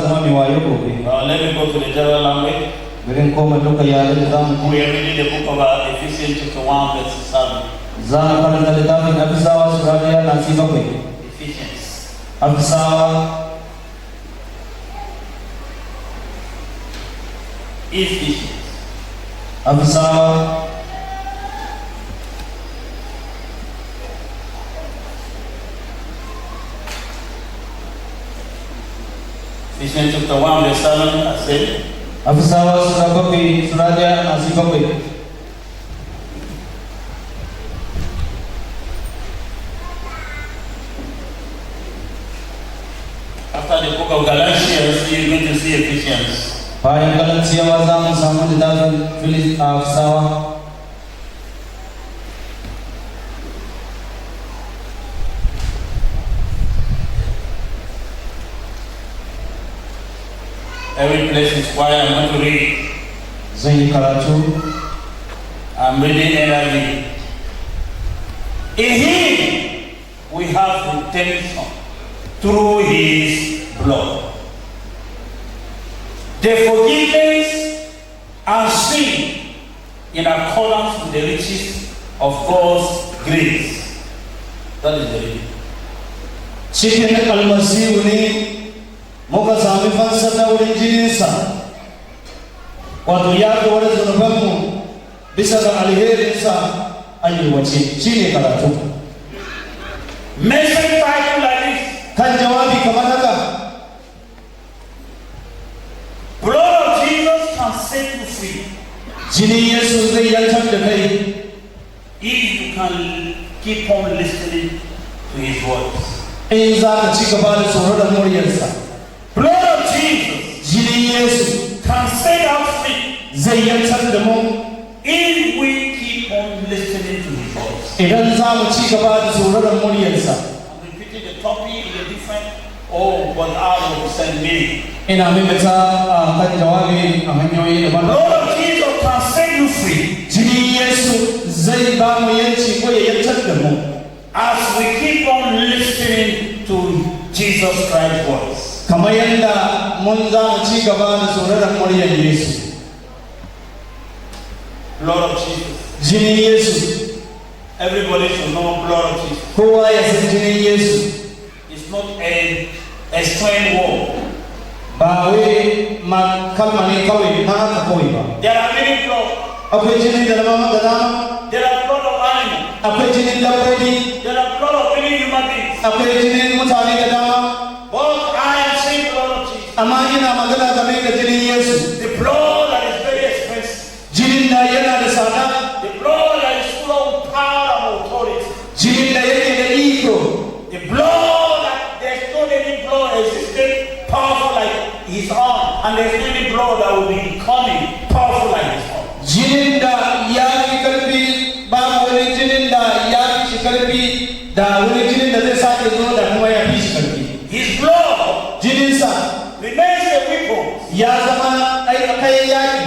zama mai wayo gobe. Let me go to the general language. Birin koma duka yare da zamu We are reading the book of Ephesians chapter 1 verse 7. za mu karanta littafin Afisawa sura 1 na 7. Ephesians. Afisawa Ephesians chapter 1 verse 7, I said. Afisawa sura 1 na 7. After the book of Galatians, you're going to see Ephesians. Bayan Galatiyawa za mu samu littafin Afisawa. Every place is quiet. I'm going to read. Zan yi karatu. I'm reading NIV. In Him we have redemption through His blood, the forgiveness and sin in accordance with the riches of God's grace. That is the reading. Cikin almasihu ne muka sami fansar da wurin jininsa, wato ya dora zunubanmu bisa ga alherinsa ayyuwace. Shi ne karatu. Message title like this. Kan jawabi kamar haka. Blood of Jesus can set you free. Jinin Yesu zai yantar da kai. If you can keep on listening to His voice. In za ka ci gaba da sauraron muryarsa. Blood of Jesus. Jinin Yesu can set us free. Zai yantar da mu. If we keep on listening to His voice. Idan za mu ci gaba da sauraron muryarsa. I'm repeating the topic in a different but I will send me. Ina mimita kan jawabi a hanyoyi daban. Lord of Jesus can set you free. Jinin Yesu zai ba mu yanci ko ya yantar da mu. As we keep on listening to Jesus Christ's voice. Kamar yadda mun za mu ci gaba da sauraron muryar Yesu. Blood of Jesus. Jinin Yesu. Everybody should know blood of Jesus. Kowa ya san jinin Yesu. It's not a strange word. Ba wai kalma ne kawai ma haka kawai ba. There are many blood. Akwai jinin da dama. There are blood of animals. Akwai jinin dabbobi. There are blood of many human beings. Akwai jinin mutane da dama. But I am saying blood of Jesus. Amma ina magana game da jinin Yesu. The blood that is very expensive. Jinin da yana da tsada. The blood that is full of power and authority. Jinin da yake da iko. The blood that there's no any blood existing powerful like His arm, and there's no any blood that will be coming powerful like His arm. Jinin da ya fi karfi, babu wani jinin da ya fi shi karfi, da wani jinin da zai sake zo da kuma ya fi shi karfi. His blood, jininsa, remains a weapon. Ya zama kayan yaki.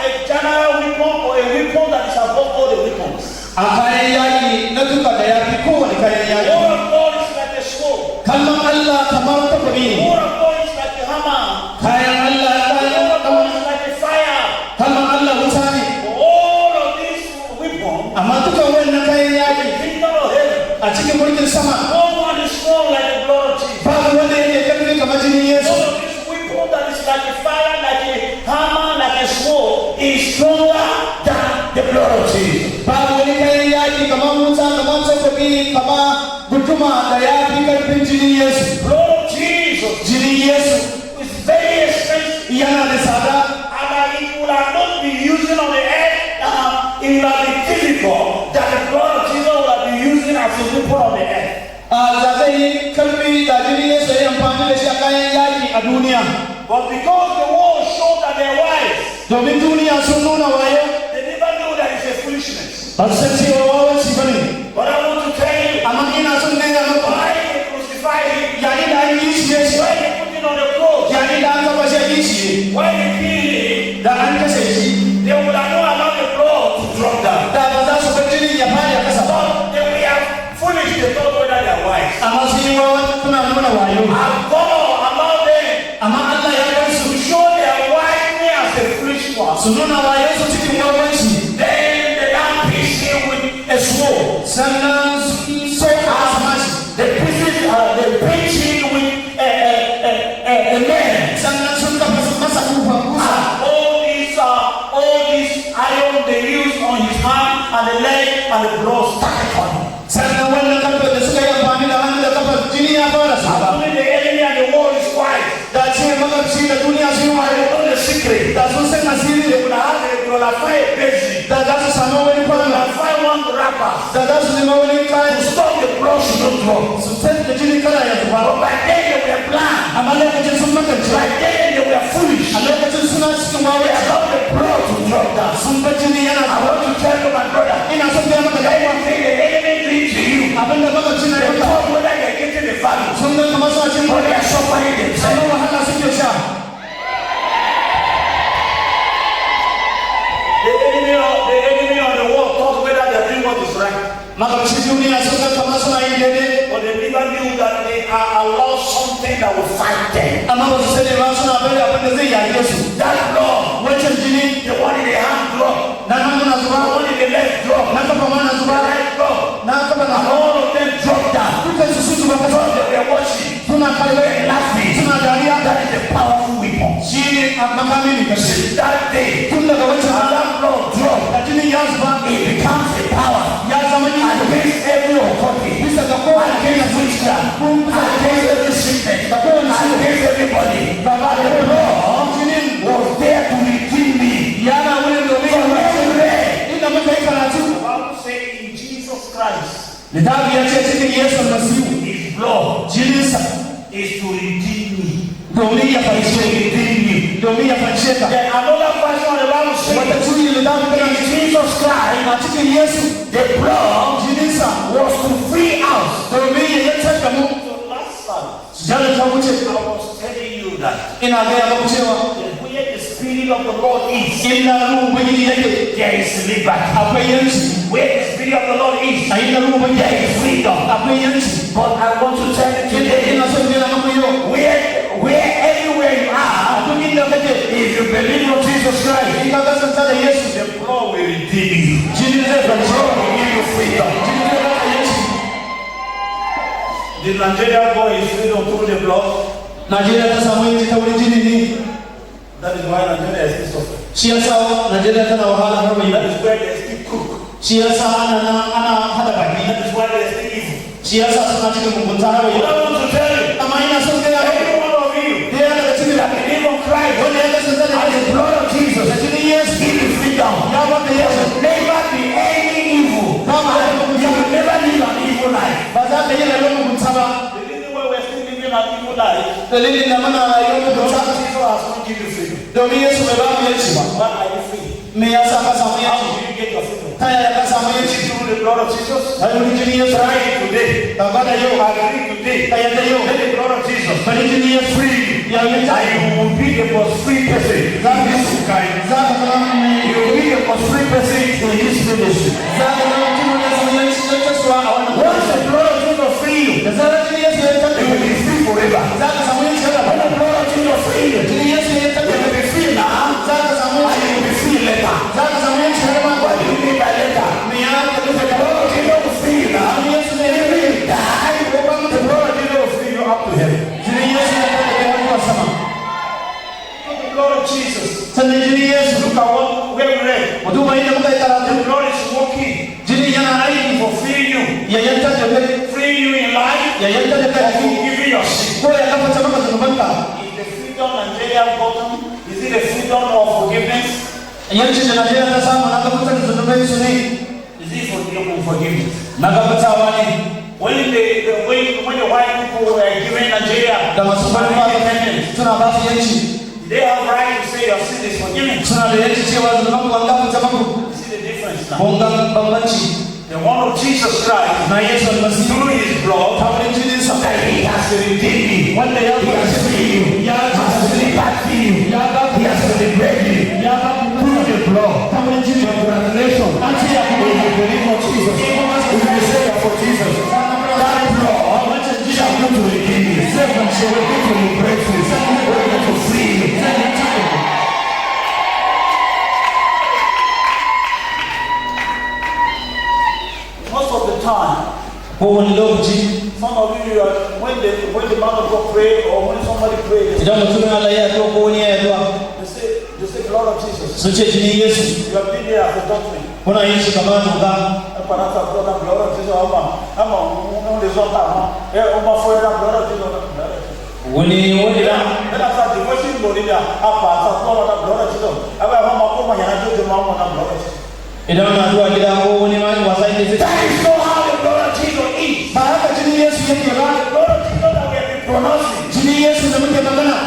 A general weapon or a weapon that is above all the weapons. A kayan yaki na duka da ya fi kowane kayan yaki. The word of God is like a sword. Kalmar Allah kamar takobi ne. The word of God is like a hammer. Kayan Allah The word of God is like a fire. Kalmar Allah wuta ne. For all of these weapons, amma dukan wannan kayan yaki kingdom of heaven, a cikin mulkin sama, no one is strong like the blood of Jesus. babu wanda yake karfi kamar jinin Yesu. All of this weapon that is like a fire, like a hammer, like a sword, is stronger than the blood of Jesus. Babu wani kayan yaki kamar wuta, kamar takobi, kamar guduma da ya fi karfin jinin Yesu. Blood of Jesus, Jinin Yesu is very expensive. yana da tsada. And it would have not been using on the earth. It would have been difficult that the blood of Jesus would have been using as a weapon on the earth. Da zai yi karfi da jinin Yesu ya amfani da shi a kayan yaki a duniya. But because the world showed that they're wise, Domin duniya sun nuna wayo, they never knew that it's a foolishness. ba su san cewa wawanci ba ne. But I want to tell you, Amma ina son gaya muku, why they crucified him, yayin da an yi shi Yesu, why they put him on the cross, yayin da an kafa shi a yi shi, why they killed him, da an kashe shi, they would have not allowed the blood to drop down. da ba za su bar jinin ya fadi a kasa ba. But they will have foolish, they thought whether they are wise. Amma sun yi wawan suna nuna wayo. And God allowed them sununa wa Yesu cikin wawanci. Then they now pierce him with a sword. Sannan so They pinch him with a nail. Sannan sun kafa masa kufa kusa. All these iron they use on his hand and the leg and the blood started on him. Sannan wannan karfe da suka yi amfani da hannu da kafa jini ya fara saba. Only the enemy and the world is quiet. Da ce magarci da duniya sun yi They know the secret. da sun san asiri They will have a basin. da za su samu wani They will kwana find one wrapper da za su nema wani kayan to stop the blood to not drop. su san da jini kana ya zuba. But by then they were blind. Amma lokacin sun makance. By then they were foolish. A lokacin suna cikin They wawa allowed the blood to drop down. sun bar jini yana I want to tell you, my brother, ina son gaya maka da yawa anything the enemy did to you, abinda magarci na they yau thought whether they're getting the value sun ga kamar suna cin or wani they are suffering themselves. amma wahala suke sha. The enemy on the world thought whether they're doing what is right. Magarci duniya sun ga kamar suna yin daidai But they never knew that they are allowed something that will fight them. amma ba su sani ba suna bari abinda zai yage su. That blood, Wancan jini the one in the hand drop, na hannu na the zuba one in the left drop, na kafa ma na the zuba right drop, na kafa na and all of them drop down. dukkan su sun zuba kasa Because they were watching, suna kallon laughing. suna dariya That is a powerful weapon. shi ne a makami ne kashe. Since that day, Tun daga wancan and that blood drop, da jinin ya zuba it becomes a power ya zama ni against every authority, bisa ga kowane against witchcraft, against every sickness, against everybody. gaba da blood jinin was there to redeem me. yana wurin domin From ya everywhere. inda muka yi karatu. The Bible says in Jesus Christ, Littafi ya ce cikin Yesu Almasihu His blood jininsa is to redeem me. domin ya fanshe domin ya fanshe ka. Then another version of the Bible Wata says, tuni littafi tana in cikin Jesus Christ, a cikin Yesu the blood jininsa was to free us. domin ya yantar da mu. So last time, Jana ta wuce I was telling you that ina gaya muku cewa where the Spirit of the Lord is, inda ruhun Ubangiji yake there is liberty. akwai yanci. Where the Spirit of the Lord is, A inda ruhun Ubangiji there yake is freedom. akwai yanci. But I want to tell you today, Ina son gaya muku yau where anywhere you are, duk inda kake if you believe in Jesus Christ, in ka kasance da Yesu the blood will redeem you. jinin zai The fanshe blood will give you freedom. jinin zai baka yanci. Did Nigeria go his freedom through the blood? Najeriya ta samu yanci ta wurin jini ne. That is why Nigeria is still suffering. Shi yasa Najeriya tana wahala har bai That is where they still cook. shi yasa ana hada baki. That is why they still evil. Shi yasa suna cikin mugunta har What bai I want to tell you, amma ina son gaya muku every one of you da yana daga cikin that believe on Christ, wanda ya kasance da and the blood of Jesus, da jinin Yesu give you freedom. ya baka Yesu Never be any evil. You will never live an evil life. ba za ka yi rayuwar mugunta ba. The reason why we're still living an evil life, Dalilin da muna rayuwar because mugunta Jesus has not given you freedom. domin Yesu bai ba mu yanci ba. Why are you free? Me yasa ka samu How yanci? did you get your freedom? Ta yaya ka samu yanci? Through the blood of Jesus. Ta yi wurin jinin Yesu. Try it today. Ka gwada yau. Agree today. Ka yadda yau. Let the blood of Jesus Bari jinin Yesu free you. ya yanci. And you will be the most free person in this kind. Za ka zama mai You will be the most free person in this ministry. za ka zama mutum da samu yanci don kasuwa a wannan Once the blood of Jesus free you, da zarar jinin Yesu ya tabbata you will be free forever. za ka samu yanci har When abada. the blood of Jesus free you, Jinin Yesu ya you tabbata will be free now. za ka samu And yanci you will be free later. za ka samu yanci har ma What do you mean by later? me ya tabbata The da blood of Jesus will free you now. jinin Yesu zai Even yi if you die, the blood of Jesus will free you up to heaven. jinin Yesu ya tabbata har zuwa sama. The blood of Jesus. Sannan jinin Yesu Look at what where we read. mu duba inda muka yi karatu The blood is working jinin yana aiki for freeing you, ya yantar da kai freeing you in life, ya yantar da kai a or cikin forgiving your sin. ko ya kafa maka zunubanka. Is the freedom Nigeria gotten? Is it the freedom of forgiveness? Yancin da Najeriya ta samu na gabatar da zunubai su ne Is it for forgiveness? na gabatawa ne When the white people were given Nigeria da masu farin fata independence, suna ba su yanci they have right to say your sin is forgiven. suna da yanci cewa zunubanku an gafarta maku. See the difference now. Kun ga bambanci The one of Jesus Christ, na Yesu Almasihu through his blood, ta wurin jininsa that he has redeemed me. wanda ya He has freed you. He has liberted you. He has liberated you. ya ba ku Through the blood. ta wurin jinin Congratulations. an ce ya kuma If you believe on Jesus, if you say that for Jesus, that blood wancan jini shall go to redeem you. zai fanshe Will go to liberate you. Will go to free you. kowane lokaci. Some of you, when the man of God pray or when somebody pray, Idan mutumin Allah ya addu'a ko wani ya addu'a, they say blood of Jesus. sun ce jinin Yesu. You have been there as a doctor. Kuna yin shi kamar doka. Blood of Jesus. Wani da idan ana zuwa gida ko wani ma wasa yake zai. That is not how the blood of Jesus is. Ba haka jinin Yesu yake ba. The blood of Jesus that we have been pronouncing. Jinin Yesu da muke magana.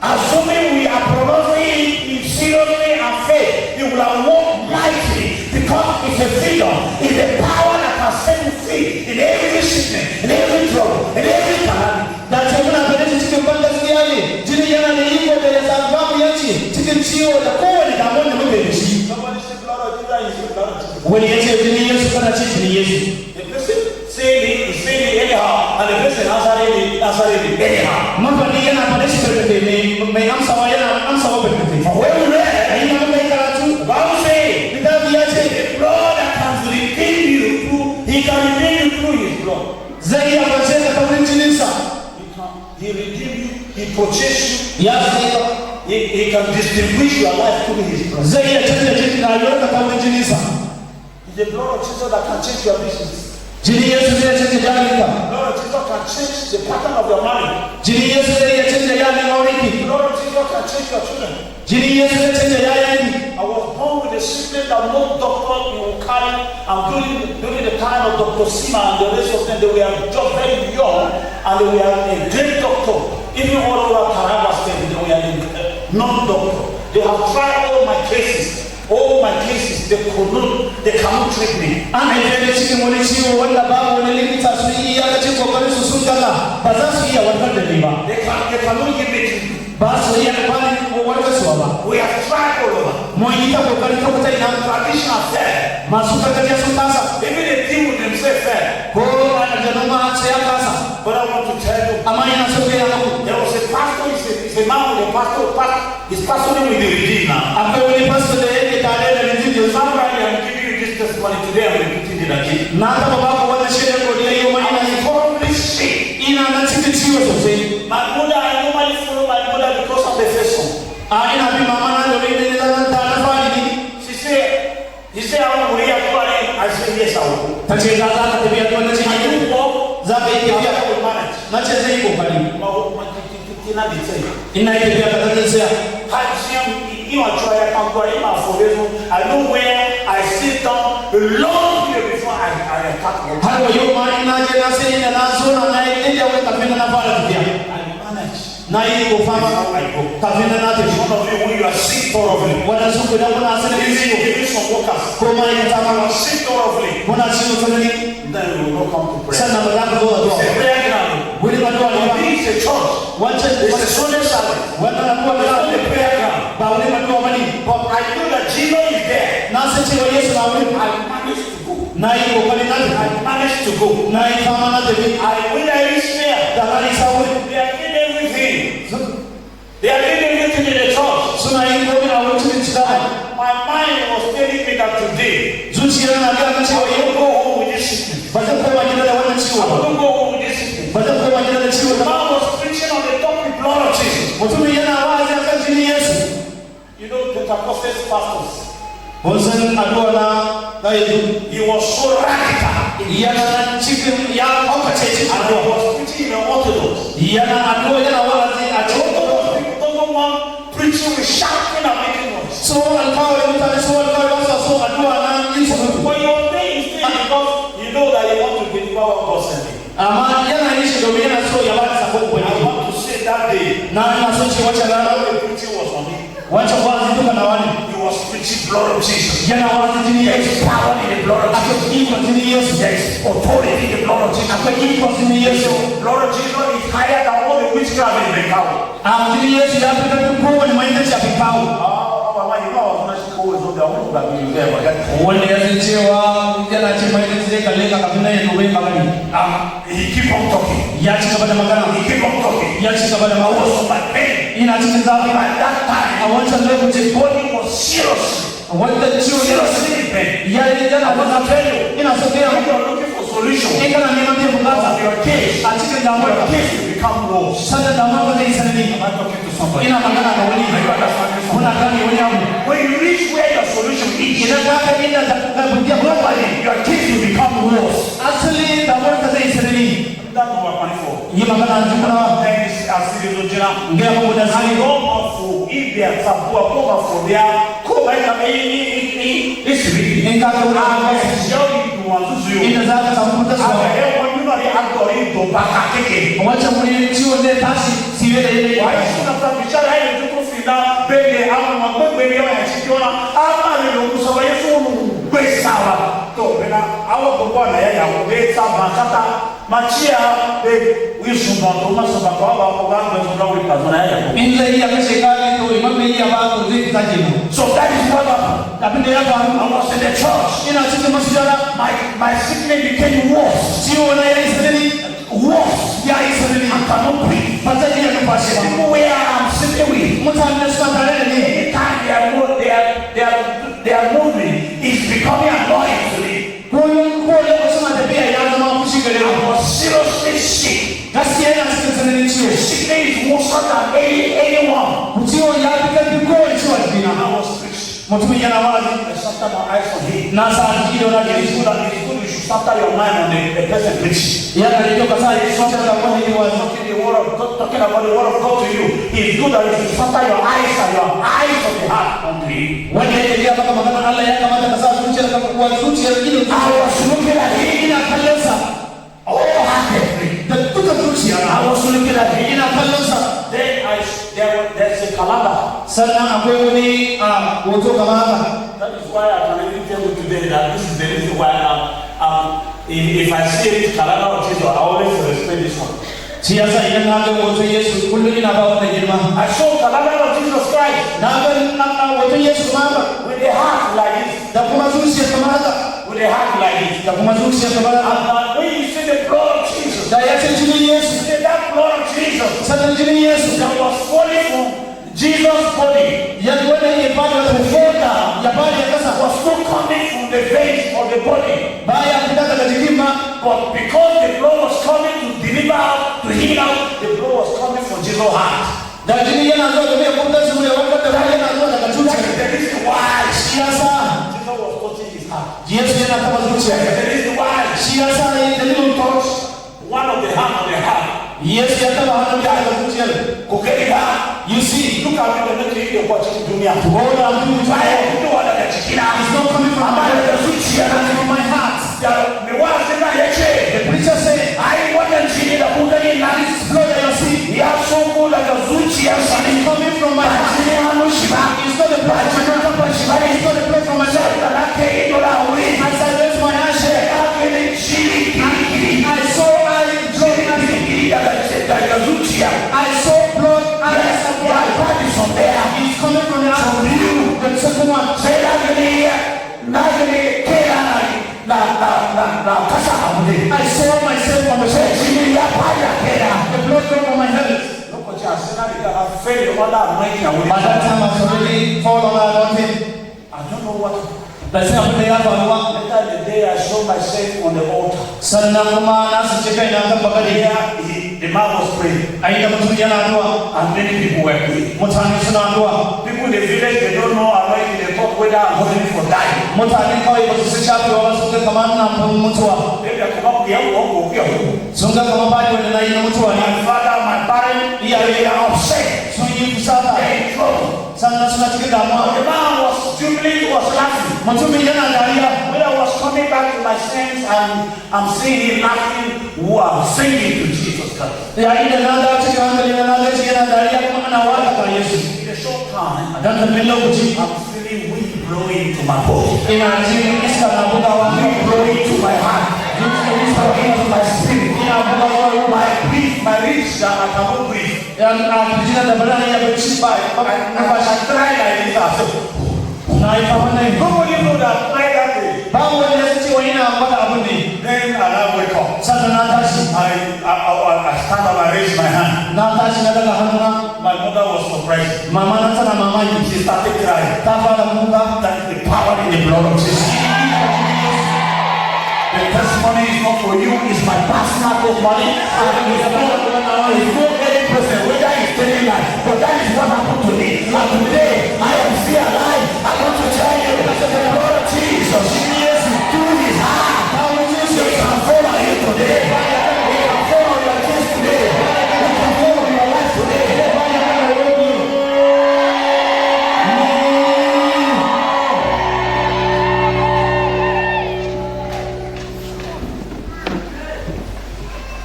Assuming we are pronouncing it seriously and faith, it will have walked mightily because it's a freedom. It's the power that can set you free in every sickness, in every trouble, in every calamity. Da ce muna ganin cikin ban gaskiya ne. Jinin yana da iko da ya samu babu yanci cikin ciwo da kowane damuwar da muke da shi. Somebody say blood of Jesus is the blood of Jesus. Wani ya ce jinin Yesu kana ce jinin Yesu. The person say it anyhow, and the person answer it anyhow. Mafaɗi yana faɗa shi karkatai mai amsawa yana amsawa karkatai. When we read, A yi mai karatu. the Bible says, Littafi ya ce the blood that can redeem you through, he can redeem you through his blood. zai iya kwance da kaurin jininsa. He redeem you, he purchase you, Ya sai he can distinguish your life through his blood. zai iya canza rayuwar da kaurin jininsa. It's the blood of Jesus that can change your business. Jinin Yesu zai canza jarinka. The blood of Jesus can change the pattern of your marriage. Jinin Yesu zai iya canza yanin aurenki. The blood of Jesus can change your children. Jinin Yesu zai canza yayanki. I was born with a sickness that no doctor will carry, and during the time of Dr. Sima and the rest of them, they were just very young and they were a great doctor. Even all over Taraba State, they were a non-doctor. They have tried all my cases, they cannot treat me. An haife da cikin wani ciwo wanda babu wani likita sun yi iyakacin kokarin su sun gaza ba za su iya warkar da ni ba. They cannot give me treatment. Ba su iya bani warkarsuwa ba. We have tried all over. Mun yi ta kokarin ta kuta ina Traditional fair. masu gargajiya sun kasa. Even they deal with themselves fair. Ko aljanu ma sai ya kasa. But I want to tell you, Amma yana so kai na muku. there was a pastor, he's a man with a pastor, he's pastoring with the redeemed now. Akwai wani pastor da yake tare da rijiyar That's why I'm giving you this testimony today. I'm repeating it again. na taba ba ku wannan shirin godiya yau ma ina I'm horribly sick. ina nan cikin ciwo sosai. My mother, I normally follow my mother because of the first one. Ina bin mama na domin da zan ta na fari ne. He said, I want to read I said, yes, I will. Ta ce za ka tafiya ko na ce I yi don't walk. za ka yi tafiya. I will manage. Na ce zai yi kokari. My Ina yi tafiya ka zan tsaya. I know where I sit down a long period before I start walking. Har wa yau ma ina je na sai ina na zo na yi inda wani kafin na fara tafiya. I manage. Na yi ko fama kafin na tafi. One of you, when you are sick thoroughly, Waɗansu guda muna sanin ciwo. giving some workers, Ko ma'aikata you ma are sick thoroughly, muna ciwo sanani. then you will not come to pray. Sannan ba za ka zo a It's a zuwa. prayer ground. Wurin addu'a ne ba. It's a church. Wancan It's a Sunday service. wannan addu'a It's da not a prayer ground. ba wurin addu'a bane. But I know that Jesus is there. Na san cewa Yesu na wurin. I managed to go. Na yi kokari na tafi. I managed to go. Na yi fama na tafi. When I reached there, Da na isa wurin. they are doing everything. They are doing everything in the church. Suna yin komai a wurin cikin cika. My mind was telling me that today, Zuciya na gaya min I cewa will yau not go home with this sickness. ba zan koma gida da wannan I ciwo will ba. not go home with this sickness. Ba zan koma gida da ciwo The ba. man was preaching on the topic blood of Jesus. Mutumin yana wa'azi akan jinin Yesu. You know, Pentecostal pastors. Kun san addu'a na yanzu. He was so radical. Yana cikin ya haukace cikin And he addu'a. was preaching in the Orthodox. Yana addu'a yana wa'azi a The cikin Orthodox people don't want preaching with shouting and making noise. so alkawari mutane so alkawari ba sa so addu'a na yin surutu. When you obey instead because you know that you want to deliver what God sent you. Amma yana yin shi domin yana so ya ba da sakon I Ubangiji. want to say that day, Na ina son ce wacce rana all the preaching was on him. wancan wa'azi duka nawa ne. He was preaching blood of Jesus. Yana wa'azi jinin There Yesu. is power in the blood of Jesus. Akwai ikon jinin Yesu. There is authority in the blood of Jesus. Akwai ikon jinin Yesu. The blood of Jesus is higher than all the witchcraft in the cow. A jinin Yesu ya fi ƙarfin kowane mai da shafi kawo. Wanda ya san cewa yana ce mai zai kalle ka kafin nan ya dubai magani. He keep on talking. Ya ci gaba da magana. He keep on talking. Ya ci gaba da I magana. was on my pain. Ina cikin zafi. At that time, A wancan lokacin body was serious. wanda ciwo ya Seriously in pain. ya yi yana da zafi. Ina so gaya When muku. you are looking for solution in kana neman biyan bukata of your case, a cikin damuwar your ka case will become worse. sannan damuwar ka zai sanani. Am I talking to somebody? Ina magana da wani. Are you understanding Muna something? gane wani abu. When you reach where your solution is, Idan ka kai inda ka biyan bukata your case will become worse. asali damuwar ka zai sanani. That's what we're planning for. Yi magana da juna. Then this as it is original. Gaya muku da And sani. go for if they are sabua, go for their go back and it's really. In ka ga wani abu Show you want to do. inda za ka samu And mutaswa. when you know the actor in to back at it. Wancan wuri ciwon zai tashi siye da yanayi. Why is it after the child I do to feel that baby I'm not going baby I see you now. I'm not going to so I so best sawa. To when I will go on ya we sa makata machia we should not do much about our program when we go with us. In zai iya kashe ka ne to imam bai iya ba to zai fita kenan. So that is what happened. Abin da ya faru I was in the church. ina cikin masujada My sickness became worse. ciwo na yayi sanani Worse. ya yi sanani I cannot breathe. ba zan iya numfashi ba. People where I'm sitting with, Mutane suna tare da ni anytime they are moving, it's becoming annoying to me. ko lokacin ma tafiya ya zama fushi gare I mu. was seriously sick. Gaskiya yana cikin sananin ciwo. Sickness is worse than anyone. Ciwo ya fi karfi kowane ciwo a jikina. I was preaching. Mutumin yana wa'azi I sometimes my eyes on him. na sa jiki da wani It's good that it's good you should center your mind on the person preaching. yana da kyau ka sa ya zuciya da wani yi wa'azi. Talking about the word of God to you. It's good that you should center your eyes and your eyes of the heart onto him. Wanda yake gaya maka maganar Allah ya kamata ka sa zuciyar ka kuwa zuciyar idon I was looking at him. ina kallon sa Wholeheartedly. da duka zuciya I was looking at him. ina kallon sa. Then there's a calendar. Sannan akwai wani hoto kamar haka. That is why I can even tell you today that this is the reason why if I see a calendar of Jesus, I always respect this one. Shi yasa idan na ga hoton Yesu kullum ina ba wannan girma. I saw calendar of Jesus Christ Na ga hoton Yesu kamar haka with a heart like this, da kuma zuciya kamar haka with a heart like this. da kuma zuciya kamar haka. And when you see the blood of Jesus, Da ya ce jinin Yesu you see that blood of Jesus sannan jinin Yesu that was falling from Jesus' body, ya wanda ya fada wata foda ya fada ya kasa was not coming from the veins of the body. baya fita daga jikin ma. But because the blood was coming to deliver out, to heal out, the blood was coming from Jesus' heart. Da jini yana zuwa domin ya kubutar su ya warkar da wani yana zuwa daga That zuciya. is the reason why Shi yasa Jesus was touching his heart. Yesu yana taba zuciya. That is the reason why Shi yasa ne dalilin touch. one of the hand of the heart. Yesu ya taba hannun da daga zuciyar. Go get it out. You see, Look at me, the next thing you're watching dunia. all I'm doing is Why you do all that chicken out? it's not coming from my Ambaye heart, zuciya it's from my heart. me wazi na yace. The preacher said, Ai wannan jini da kuka yi na this blood that you see ya sonko daga zuciyarsa ne. is coming from my heart. Jini hannun shi ba. It's not the blood from my heart. It's not the blood from my heart. Da na kai ido na wuri. As I raise my hand, Ya gani jini kiri-kiri. I saw blood, Kiri-kiri daga zuciya. I saw blood, and I Yes, saw ya blood. fadi from there. It's coming from the heart. The second one, Sai na gani kera na kasa abu ne. I saw myself on the Sai bed. jini ya fadi a kera. The blood came from my head. Lokaci a sai na riga na fail wanda anointing a wuri. By that time, I was already fall on that mountain. I don't know what. Ba sai abin da ya faru ba. Later the day I saw myself on the altar. Sannan kuma na su ce kai na kan bakari. The man was praying A yi da mutum yana addu'a. and many people were praying. Mutane suna addu'a. People in the village, they don't know anointing. They thought whether I'm holding for dying. Mutane kawai ba su san shafewa ba sun ga kamar ina fin mutuwa. Maybe I come up here, Sun ga kamar bani wanda na yi na mutuwa ne. my father, my parents, they are upset. Sun yi fusata. They're in trouble. Sannan suna cikin The damuwa. man was jubilant, was laughing. Mutumin yana dariya. When I was coming back to my sense and I'm seeing him laughing, wow, singing to Jesus Christ. Yayin da na dawo cikin hankali na gaji yana dariya kuma ana waka ga Yesu. In a short time, A dan karbin lokaci I'm feeling wind blowing into my body. ina jin iska na bugawa. Wind blowing into my heart. Wind blowing into my spirit. Ina bugawa My breath, my ribs that I cannot breathe. a jina da bala ya bacci ba. I try like this. I said, Na yi fama na yi. nobody know that try that way. Babu wanda ya ce wa ina gwada abin ne. Then I now wake up. Sannan na tashi. I stand up and raise my hand. Na tashi na daga hannuna. My mother was surprised. Mama na tana mamaki. She started crying. Ta fara kuka. That is the power in the blood of Jesus. The testimony is not for you, it's my personal testimony. And it's not any person, whether it's telling lies, but that is what happened to me. And today, I am still alive. I want to tell you, the Lord of Jesus, yes, do his heart. How Jesus can follow you today. He can follow your kids today. He can follow your life today.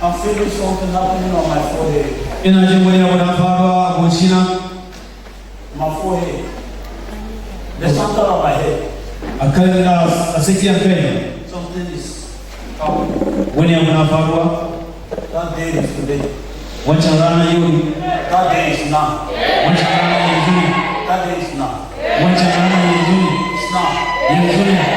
I'm feeling something happening on my forehead. Ina jin wani abu na faruwa a goshina. My forehead. The center of my head. A tsakiyar kai. Something is happening. Wani abu na faruwa. That day is today. Wancan rana yau ne. That day is now. Wancan rana yanzu ne. That day is now. Wancan rana yanzu ne. It's now. Yanzu ne.